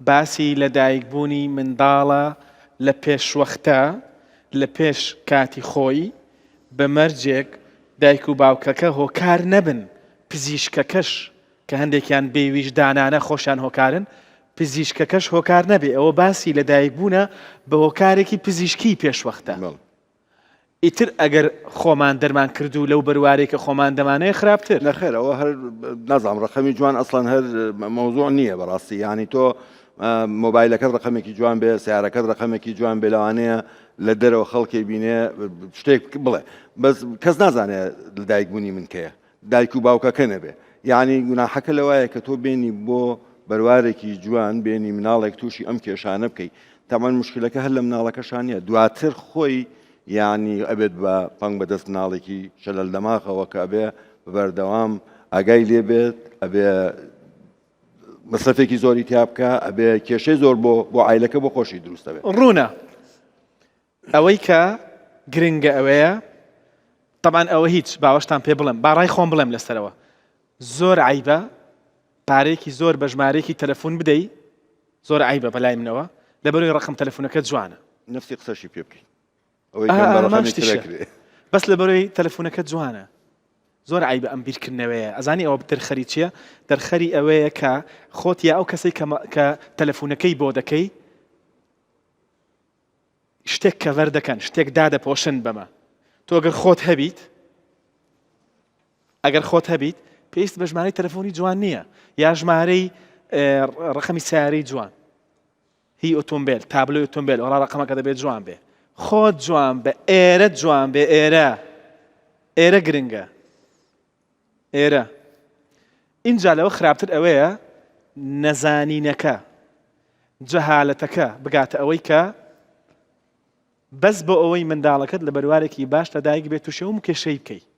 باسی لەدایکبوونی منداڵە لە پێشوەختە لە پێش کاتی خۆی بە مەرجێک دایک و باوکەکە هۆکار نەبن پزیشکەکەش کە هەندێکیان بێویژدانانە خۆشیان هۆکارن پزیشکەکەش هۆکار نەبێ ئەوە باسی لەدایکبوونە بە هۆکارێکی پزیشکی پێشوەختە ئیتر ئەگەر خۆمان دەرمان کردو لەو بەروارێکە خۆمان دەمانەیە خراپتر نەخێر ئەوە هەر نەزانم ڕقەمی جوان ئەسڵەن هەر مەوزوع نییە بەڕاستی ینی تۆ مۆبایلەکەت ڕقەمێکی جوان بێ سیارەکەت ڕقەمێکی جوان بێ لەوانەیە لە دەرەوە خەڵکی بینێ شتێک بڵێ بەس کەس نازانێت دایکبوونی من کەیە دایک و باوکەکە نەبێ یعنی گوناحەکە لەوایە کە تۆ بێنی بۆ بەروارێکی جوان بێنی مناڵێک تووشی ئەم کێشانە بکەیت تامان مشکلەکە هەر لە مناڵەکەشان نیە دواتر خۆی یعنی ئەبێت بە پەنگ بەدەست مناڵێکی شەلەل دەماغەوە کە ئەبێ بەردەوام ئاگای لێ بێت ئەبێ مەسرفێکی زۆری تیا بکە ئەبێ کێشەی زۆر بۆ عیلەکە بۆ خۆشی دروستە بێت ڕوونە ئەوەی کە گرنگە ئەوەیە طبعاً ئەوە هیچ باوەشتان پێ بڵێم باڕای خۆم بڵێم لەسەرەوە زۆر عیبە پارێکی زۆر بە ژمارەیەکی تەلەفۆن بدەی زۆر عیبە بەلای منەوە لەبەرەوەی ڕقم تەلەفۆنەکەت جوانە نفسی قسەشی پێ بکەین بەس لەبەرەوەی تەلەفۆنەکەت جوانە زۆر عیبە ئەم بیرکردنەوەیە ئەزانی ئەوە دەرخەری چییە دەرخەری ئەوەیە کە خۆت یا ئەو کەسەی کە تەلەفۆنەکەی بۆ دەکەی شتێک کەڤەر دەکەن شتێک دادەپۆشن بەمە تۆ ئەگەر خۆت هەبیت پێویست بە ژمارەی تەلەفۆنی جوان نییە یا ژمارەی ڕقەمی سیارەی جوان هی ئۆتۆمبیل تابلۆی ئۆتۆمبیل وەڵا ڕقەمەکە دەبێت جوان بێ خۆت جوان بە ئێرە جوان بێ ئێرە گرنگە ئێرە اینجا لەوە خراپتر ئەوەیە نەزانینەکە جەهالەتەکە بگاتە ئەوەی کە بەس بۆ ئەوەی منداڵەکەت لە بەروارێکی باش لەدایک بێت و شەوم کێشەی بکەی